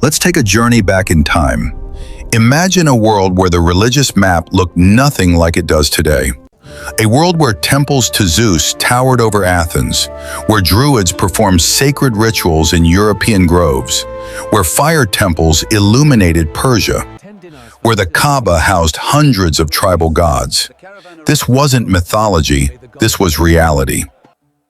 Let's take a journey back in time. Imagine a world where the religious map looked nothing like it does today. A world where temples to Zeus towered over Athens, where druids performed sacred rituals in European groves, where fire temples illuminated Persia, where the Kaaba housed hundreds of tribal gods. This wasn't mythology, this was reality.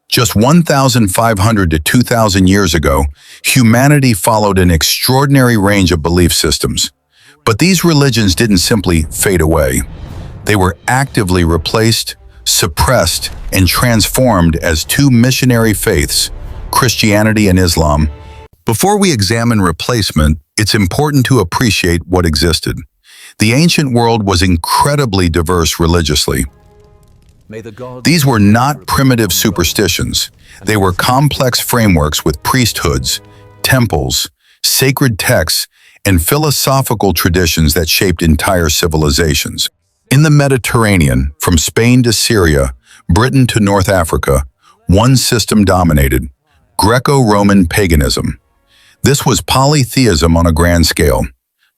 Just 1,500 to 2,000 years ago, humanity followed an extraordinary range of belief systems. But these religions didn't simply fade away. They were actively replaced, suppressed, and transformed as two missionary faiths, Christianity and Islam. Before we examine replacement, it's important to appreciate what existed. The ancient world was incredibly diverse religiously. These were not primitive superstitions. They were complex frameworks with priesthoods, temples, sacred texts, and philosophical traditions that shaped entire civilizations. In the Mediterranean, from Spain to Syria, Britain to North Africa, one system dominated: Greco-Roman paganism. This was polytheism on a grand scale.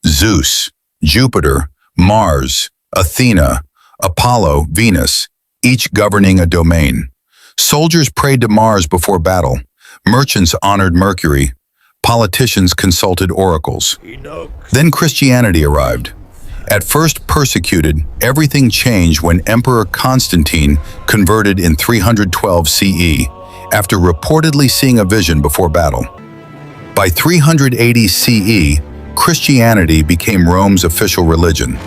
Zeus, Jupiter, Mars, Athena, Apollo, Venus, each governing a domain. Soldiers prayed to Mars before battle. Merchants honored Mercury. Politicians consulted oracles. Then Christianity arrived. At first persecuted, everything changed when Emperor Constantine converted in 312 CE, after reportedly seeing a vision before battle. By 380 CE, Christianity became Rome's official religion.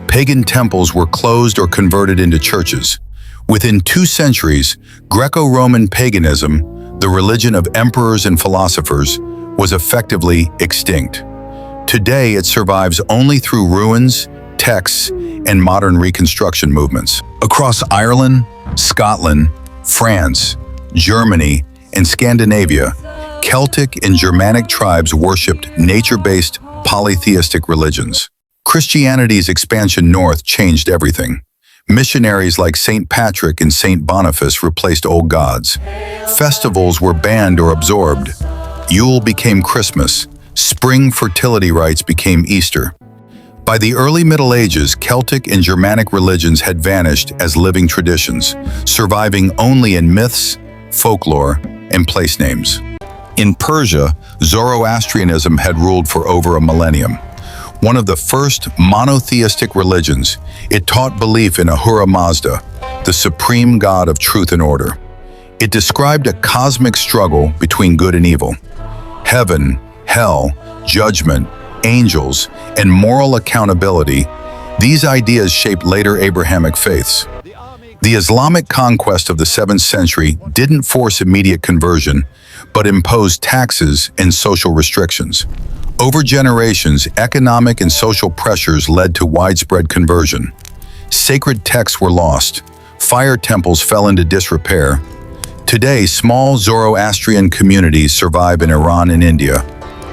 Pagan temples were closed or converted into churches. Within 2 centuries, Greco-Roman paganism, the religion of emperors and philosophers, was effectively extinct. Today, it survives only through ruins, texts, and modern reconstruction movements. Across Ireland, Scotland, France, Germany, and Scandinavia, Celtic and Germanic tribes worshipped nature-based polytheistic religions. Christianity's expansion north changed everything. Missionaries like St. Patrick and St. Boniface replaced old gods. Festivals were banned or absorbed. Yule became Christmas. Spring fertility rites became Easter. By the early Middle Ages, Celtic and Germanic religions had vanished as living traditions, surviving only in myths, folklore, and place names. In Persia, Zoroastrianism had ruled for over a millennium. One of the first monotheistic religions, it taught belief in Ahura Mazda, the supreme god of truth and order. It described a cosmic struggle between good and evil. Heaven, hell, judgment, angels, and moral accountability, these ideas shaped later Abrahamic faiths. The Islamic conquest of the 7th century didn't force immediate conversion, but imposed taxes and social restrictions. Over generations, economic and social pressures led to widespread conversion. Sacred texts were lost. Fire temples fell into disrepair. Today, small Zoroastrian communities survive in Iran and India,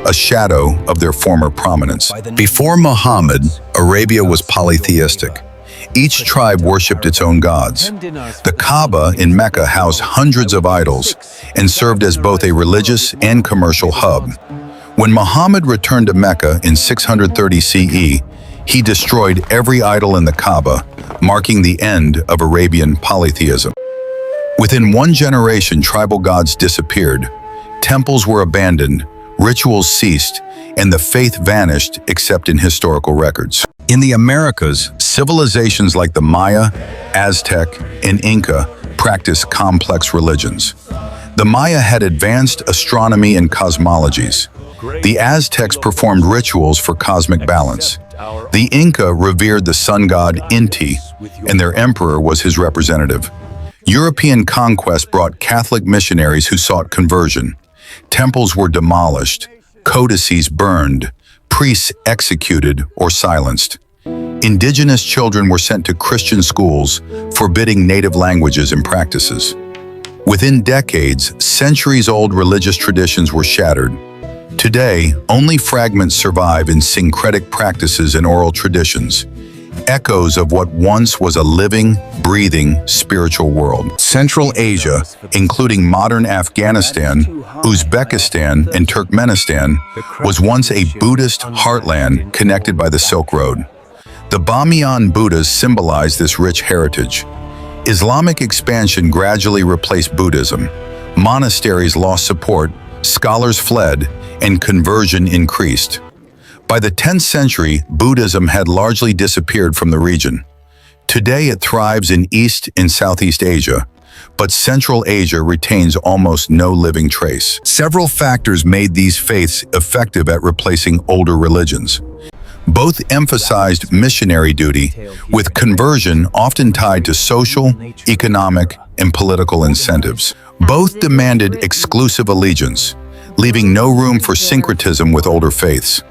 a shadow of their former prominence. Before Muhammad, Arabia was polytheistic. Each tribe worshipped its own gods. The Kaaba in Mecca housed hundreds of idols and served as both a religious and commercial hub. When Muhammad returned to Mecca in 630 CE, he destroyed every idol in the Kaaba, marking the end of Arabian polytheism. Within one generation, tribal gods disappeared, temples were abandoned, rituals ceased, and the faith vanished except in historical records. In the Americas, civilizations like the Maya, Aztec, and Inca practiced complex religions. The Maya had advanced astronomy and cosmologies. The Aztecs performed rituals for cosmic balance. The Inca revered the sun god Inti, and their emperor was his representative. European conquest brought Catholic missionaries who sought conversion. Temples were demolished, codices burned, priests executed or silenced. Indigenous children were sent to Christian schools, forbidding native languages and practices. Within decades, centuries-old religious traditions were shattered. Today, only fragments survive in syncretic practices and oral traditions. echoes of what once was a living, breathing, spiritual world. Central Asia, including modern Afghanistan, Uzbekistan, and Turkmenistan, was once a Buddhist heartland connected by the Silk Road. The Bamiyan Buddhas symbolize this rich heritage. Islamic expansion gradually replaced Buddhism. Monasteries lost support, scholars fled, and conversion increased. By the 10th century, Buddhism had largely disappeared from the region. Today it thrives in East and Southeast Asia, but Central Asia retains almost no living trace. Several factors made these faiths effective at replacing older religions. Both emphasized missionary duty, with conversion often tied to social, economic, and political incentives. Both demanded exclusive allegiance, leaving no room for syncretism with older faiths.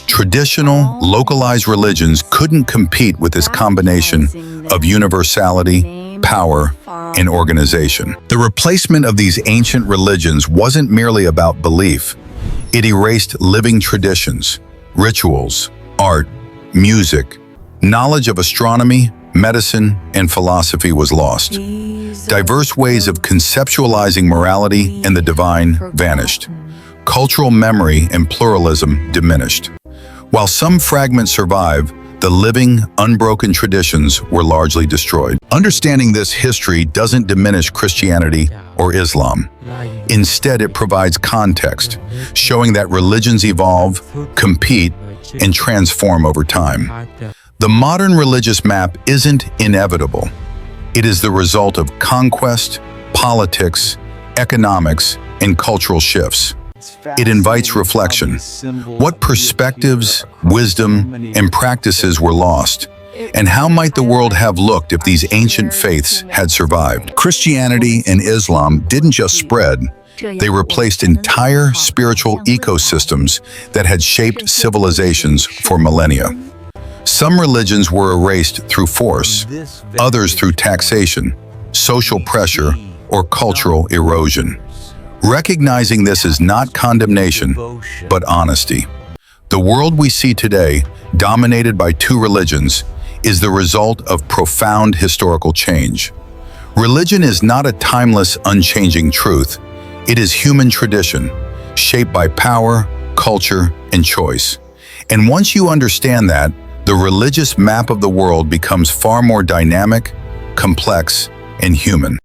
Traditional, localized religions couldn't compete with this combination of universality, power, and organization. The replacement of these ancient religions wasn't merely about belief. It erased living traditions, rituals, art, music. Knowledge of astronomy, medicine, and philosophy was lost. Diverse ways of conceptualizing morality and the divine vanished. Cultural memory and pluralism diminished. While some fragments survive, the living, unbroken traditions were largely destroyed. Understanding this history doesn't diminish Christianity or Islam. Instead, it provides context, showing that religions evolve, compete, and transform over time. The modern religious map isn't inevitable. It is the result of conquest, politics, economics, and cultural shifts. It invites reflection. What perspectives, wisdom, and practices were lost? And how might the world have looked if these ancient faiths had survived? Christianity and Islam didn't just spread. They replaced entire spiritual ecosystems that had shaped civilizations for millennia. Some religions were erased through force, others through taxation, social pressure, or cultural erosion. Recognizing this is not condemnation, but honesty. The world we see today, dominated by two religions, is the result of profound historical change. Religion is not a timeless, unchanging truth. It is human tradition, shaped by power, culture, and choice. And once you understand that, the religious map of the world becomes far more dynamic, complex, and human.